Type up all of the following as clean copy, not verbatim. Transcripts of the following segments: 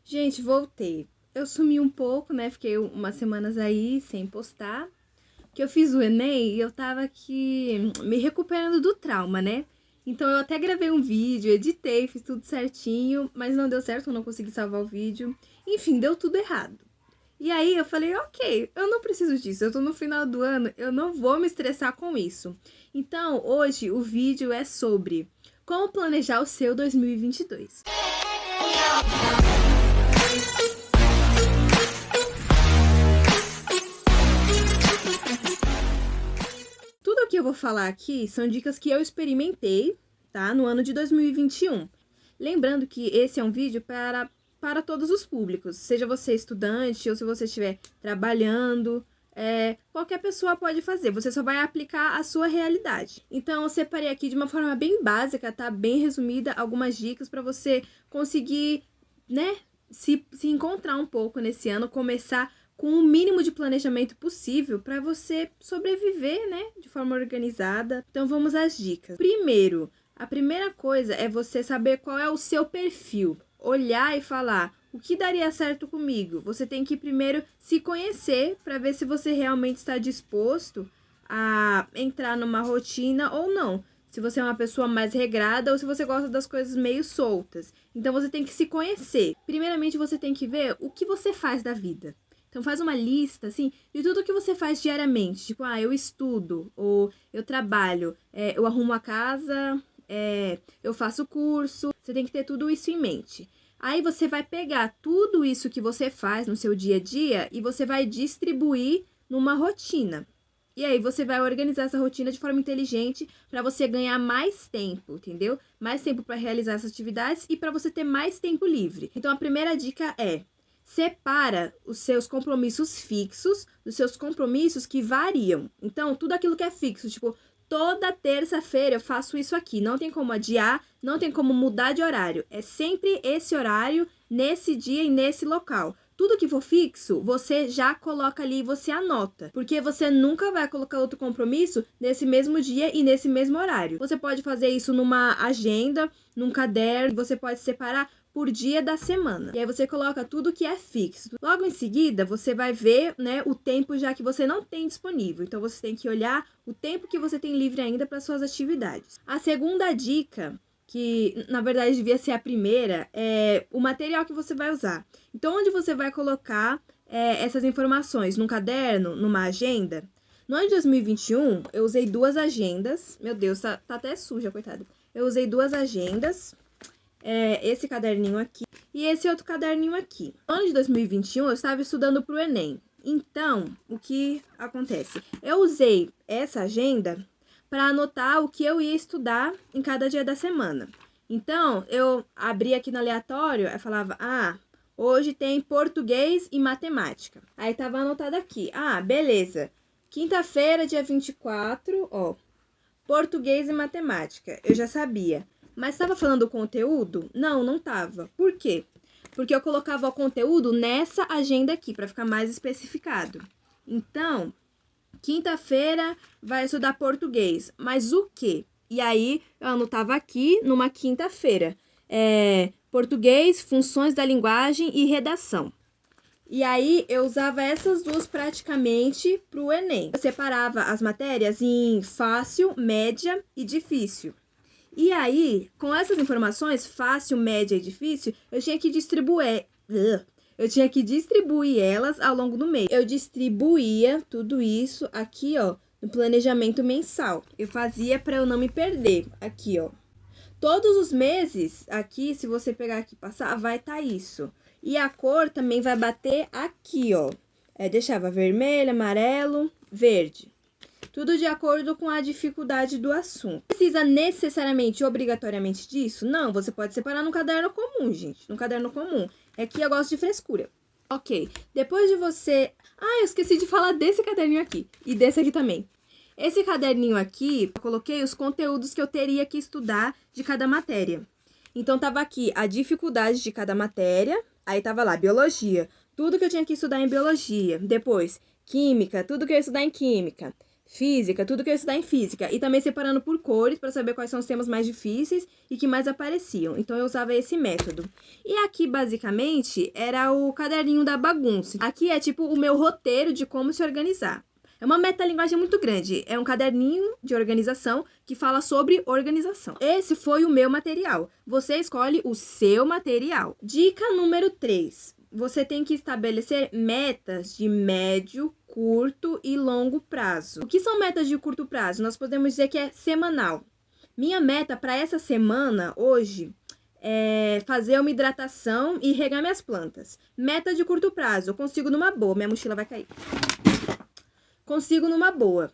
Gente, voltei. Eu sumi um pouco, né? Fiquei umas semanas aí sem postar. Que eu fiz o Enem e eu tava aqui me recuperando do trauma, né? Então eu até gravei um vídeo, editei, fiz tudo certinho, mas não deu certo, eu não consegui salvar o vídeo. Enfim, deu tudo errado. E aí eu falei, ok, eu não preciso disso, eu tô no final do ano, eu não vou me estressar com isso. Então, hoje o vídeo é sobre como planejar o seu 2022. Tudo o que eu vou falar aqui são dicas que eu experimentei, tá? No ano de 2021. Lembrando que esse é um vídeo para todos os públicos, seja você estudante ou se você estiver trabalhando, qualquer pessoa pode fazer, você só vai aplicar a sua realidade. Então, eu separei aqui de uma forma bem básica, tá? Bem resumida, algumas dicas para você conseguir, né, se encontrar um pouco nesse ano, começar com o mínimo de planejamento possível para você sobreviver, né, de forma organizada. Então, vamos às dicas. Primeiro, a primeira coisa é você saber qual é o seu perfil. Olhar e falar, o que daria certo comigo? Você tem que primeiro se conhecer para ver se você realmente está disposto a entrar numa rotina ou não. Se você é uma pessoa mais regrada ou se você gosta das coisas meio soltas. Então, você tem que se conhecer. Primeiramente, você tem que ver o que você faz da vida. Então, faz uma lista, assim, de tudo que você faz diariamente. Tipo, eu estudo, ou eu trabalho, eu arrumo a casa, eu faço curso. Você tem que ter tudo isso em mente. Aí, você vai pegar tudo isso que você faz no seu dia a dia e você vai distribuir numa rotina. E aí, você vai organizar essa rotina de forma inteligente para você ganhar mais tempo, entendeu? Mais tempo para realizar essas atividades e para você ter mais tempo livre. Então, a primeira dica é: separa os seus compromissos fixos dos seus compromissos que variam. Então, tudo aquilo que é fixo, tipo, toda terça-feira eu faço isso aqui. Não tem como adiar, não tem como mudar de horário. É sempre esse horário, nesse dia e nesse local. Tudo que for fixo, você já coloca ali e você anota. Porque você nunca vai colocar outro compromisso nesse mesmo dia e nesse mesmo horário. Você pode fazer isso numa agenda, num caderno, você pode separar por dia da semana. E aí você coloca tudo que é fixo. Logo em seguida, você vai ver, né, o tempo já que você não tem disponível. Então, você tem que olhar o tempo que você tem livre ainda para suas atividades. A segunda dica, que na verdade devia ser a primeira, é o material que você vai usar. Então, onde você vai colocar essas informações? Num caderno? Numa agenda? No ano de 2021, eu usei 2 agendas. Meu Deus, tá até suja, coitada. Eu usei 2 agendas. Esse caderninho aqui e esse outro caderninho aqui. No ano de 2021, eu estava estudando para o Enem. Então, o que acontece? Eu usei essa agenda para anotar o que eu ia estudar em cada dia da semana. Então, eu abria aqui no aleatório e falava, hoje tem português e matemática. Aí tava anotado aqui, beleza. Quinta-feira, dia 24, português e matemática. Eu já sabia. Mas estava falando o conteúdo? Não estava. Por quê? Porque eu colocava o conteúdo nessa agenda aqui, para ficar mais especificado. Então, quinta-feira vai estudar português. Mas o quê? E aí, eu anotava aqui numa quinta-feira. Português, funções da linguagem e redação. E aí, eu usava essas duas praticamente para o Enem. Eu separava as matérias em fácil, média e difícil. E aí, com essas informações, fácil, média e difícil, eu tinha que distribuir elas ao longo do mês. Eu distribuía tudo isso aqui, no planejamento mensal. Eu fazia para eu não me perder. Aqui, todos os meses, aqui, se você pegar aqui e passar, vai estar isso. E a cor também vai bater aqui, deixava vermelho, amarelo, verde. Tudo de acordo com a dificuldade do assunto. Precisa necessariamente, obrigatoriamente disso? Não, você pode separar no caderno comum, gente. No caderno comum. Aqui eu gosto de frescura. Ok, depois de você... eu esqueci de falar desse caderninho aqui. E desse aqui também. Esse caderninho aqui, eu coloquei os conteúdos que eu teria que estudar de cada matéria. Então, tava aqui a dificuldade de cada matéria. Aí tava lá, biologia. Tudo que eu tinha que estudar em biologia. Depois, química. Tudo que eu ia estudar em química. física, tudo que eu ia estudar em física. E também separando por cores para saber quais são os temas mais difíceis e que mais apareciam. Então eu usava esse método. E aqui, basicamente, era o caderninho da bagunça. Aqui é tipo o meu roteiro de como se organizar. É uma metalinguagem muito grande. É um caderninho de organização que fala sobre organização. Esse foi o meu material. Você escolhe o seu material. Dica número 3. Você tem que estabelecer metas de médio, curto e longo prazo. O que são metas de curto prazo? Nós podemos dizer que é semanal. Minha meta para essa semana, hoje, é fazer uma hidratação e regar minhas plantas. Meta de curto prazo, eu consigo numa boa. Minha mochila vai cair. Consigo numa boa.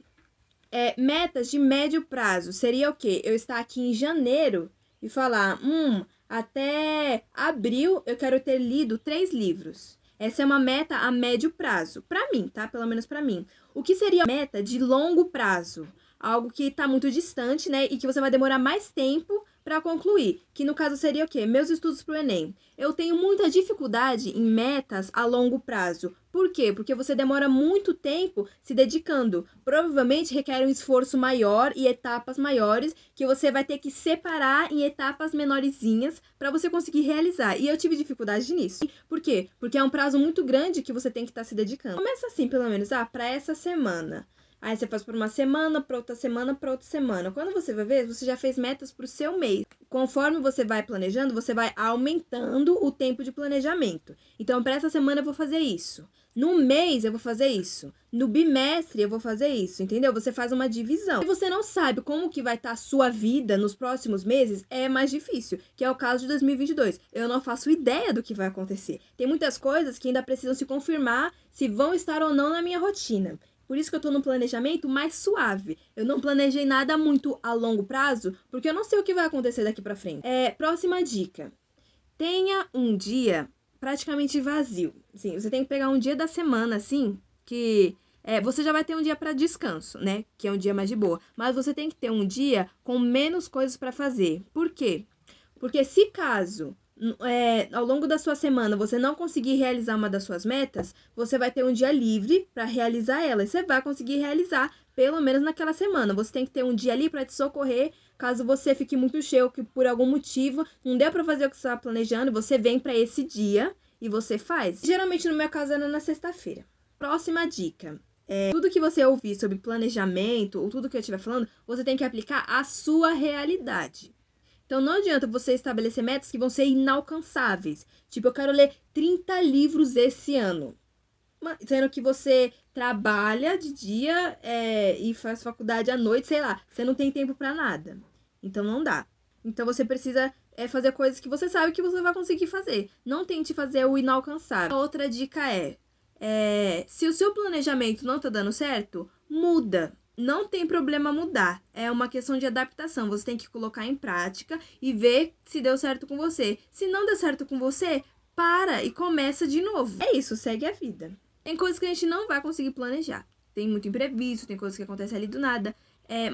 Metas de médio prazo seria o quê? Eu estar aqui em janeiro e falar, até abril eu quero ter lido 3 livros. Essa é uma meta a médio prazo. Para mim, tá? Pelo menos para mim. O que seria meta de longo prazo? Algo que está muito distante, né? E que você vai demorar mais tempo para concluir. Que no caso seria o quê? Meus estudos para o Enem. Eu tenho muita dificuldade em metas a longo prazo. Por quê? Porque você demora muito tempo se dedicando. Provavelmente requer um esforço maior e etapas maiores que você vai ter que separar em etapas menorzinhas para você conseguir realizar. E eu tive dificuldade nisso. Por quê? Porque é um prazo muito grande que você tem que estar se dedicando. Começa assim, pelo menos, para essa semana. Aí você faz por uma semana, para outra semana, para outra semana. Quando você vai ver, você já fez metas para o seu mês. Conforme você vai planejando, você vai aumentando o tempo de planejamento. Então, para essa semana eu vou fazer isso. No mês eu vou fazer isso. No bimestre eu vou fazer isso, entendeu? Você faz uma divisão. Se você não sabe como que vai estar a sua vida nos próximos meses, é mais difícil, que é o caso de 2022. Eu não faço ideia do que vai acontecer. Tem muitas coisas que ainda precisam se confirmar se vão estar ou não na minha rotina. Por isso que eu tô num planejamento mais suave. Eu não planejei nada muito a longo prazo, porque eu não sei o que vai acontecer daqui pra frente. Próxima dica. Tenha um dia praticamente vazio. Sim, você tem que pegar um dia da semana, assim, que você já vai ter um dia para descanso, né? Que é um dia mais de boa. Mas você tem que ter um dia com menos coisas para fazer. Por quê? Porque se caso ao longo da sua semana você não conseguir realizar uma das suas metas, você vai ter um dia livre para realizar ela. E você vai conseguir realizar, pelo menos naquela semana. Você tem que ter um dia ali para te socorrer, caso você fique muito cheio, que por algum motivo não deu para fazer o que você estava planejando, você vem para esse dia e você faz. Geralmente, no meu caso, era na sexta-feira. Próxima dica. Tudo que você ouvir sobre planejamento, ou tudo que eu estiver falando, você tem que aplicar à sua realidade. Então, não adianta você estabelecer metas que vão ser inalcançáveis. Tipo, eu quero ler 30 livros esse ano. Sendo que você trabalha de dia e faz faculdade à noite, sei lá. Você não tem tempo pra nada. Então, não dá. Então, você precisa fazer coisas que você sabe que você vai conseguir fazer. Não tente fazer o inalcançável. A outra dica se o seu planejamento não tá dando certo, muda. Não tem problema mudar, é uma questão de adaptação. Você tem que colocar em prática e ver se deu certo com você. Se não deu certo com você, para e começa de novo. É isso, segue a vida. Tem coisas que a gente não vai conseguir planejar. Tem muito imprevisto, tem coisas que acontecem ali do nada.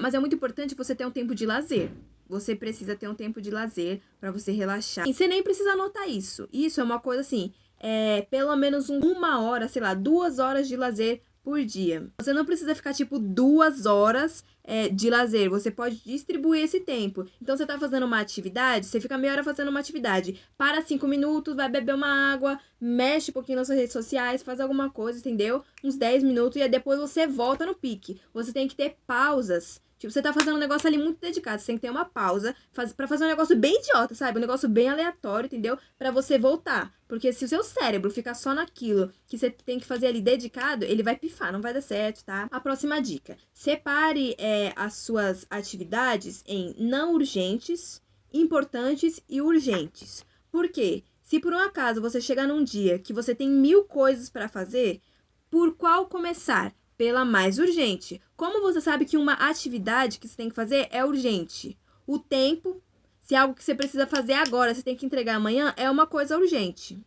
Mas é muito importante você ter um tempo de lazer. Você precisa ter um tempo de lazer para você relaxar. E você nem precisa anotar isso. Isso é uma coisa assim, pelo menos 1 hora, sei lá, 2 horas de lazer por dia. Você não precisa ficar, 2 horas de lazer. Você pode distribuir esse tempo. Então, você tá fazendo uma atividade, você fica meia hora fazendo uma atividade. Para 5 minutos, vai beber uma água, mexe um pouquinho nas suas redes sociais, faz alguma coisa, entendeu? Uns 10 minutos e aí depois você volta no pique. Você tem que ter pausas. Você tá fazendo um negócio ali muito dedicado. Você tem que ter uma pausa pra fazer um negócio bem idiota, sabe? Um negócio bem aleatório, entendeu? Pra você voltar. Porque se o seu cérebro ficar só naquilo que você tem que fazer ali dedicado, ele vai pifar, não vai dar certo, tá? A próxima dica. Separe as suas atividades em não urgentes, importantes e urgentes. Por quê? Se por um acaso você chegar num dia que você tem 1000 coisas pra fazer, por qual começar? Pela mais urgente. Como você sabe que uma atividade que você tem que fazer é urgente? O tempo, se é algo que você precisa fazer agora, você tem que entregar amanhã, é uma coisa urgente.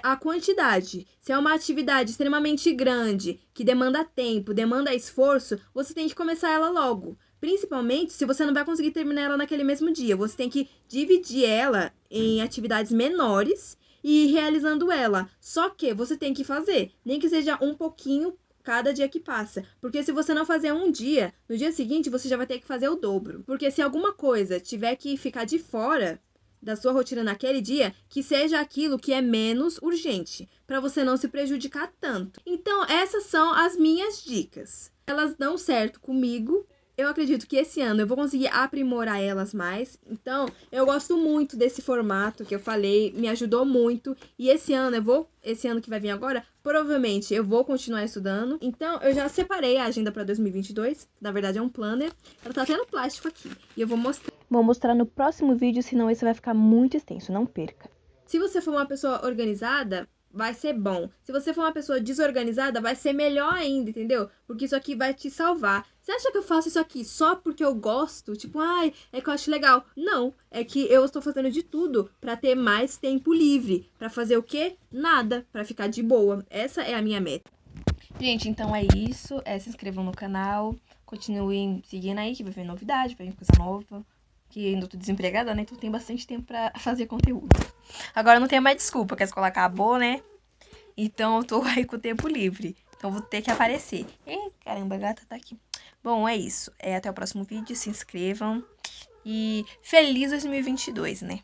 A quantidade, se é uma atividade extremamente grande, que demanda tempo, demanda esforço, você tem que começar ela logo. Principalmente se você não vai conseguir terminar ela naquele mesmo dia. Você tem que dividir ela em atividades menores e ir realizando ela. Só que você tem que fazer, nem que seja um pouquinho cada dia que passa. Porque se você não fazer um dia, no dia seguinte você já vai ter que fazer o dobro. Porque se alguma coisa tiver que ficar de fora da sua rotina naquele dia, que seja aquilo que é menos urgente, para você não se prejudicar tanto. Então, essas são as minhas dicas. Elas dão certo comigo. Eu acredito que esse ano eu vou conseguir aprimorar elas mais. Então, eu gosto muito desse formato que eu falei, me ajudou muito. E esse ano que vai vir agora, provavelmente eu vou continuar estudando. Então, eu já separei a agenda para 2022. Na verdade, é um planner. Ela tá até no plástico aqui. E eu vou mostrar. Vou mostrar no próximo vídeo, senão esse vai ficar muito extenso, não perca. Se você for uma pessoa organizada, vai ser bom. Se você for uma pessoa desorganizada, vai ser melhor ainda, entendeu? Porque isso aqui vai te salvar. Você acha que eu faço isso aqui só porque eu gosto? Tipo, ai, é que eu acho legal. Não, é que eu estou fazendo de tudo pra ter mais tempo livre. Pra fazer o quê? Nada, pra ficar de boa. Essa é a minha meta. Gente, então é isso. Se inscrevam no canal. Continuem seguindo aí, que vai vir novidade, vai vir coisa nova. Que ainda tô desempregada, né? Então tem bastante tempo pra fazer conteúdo. Agora não tem mais desculpa, que a escola acabou, né? Então eu tô aí com o tempo livre. Então vou ter que aparecer. Ih, caramba, a gata tá aqui. Bom, é isso. Até o próximo vídeo. Se inscrevam. E feliz 2022, né?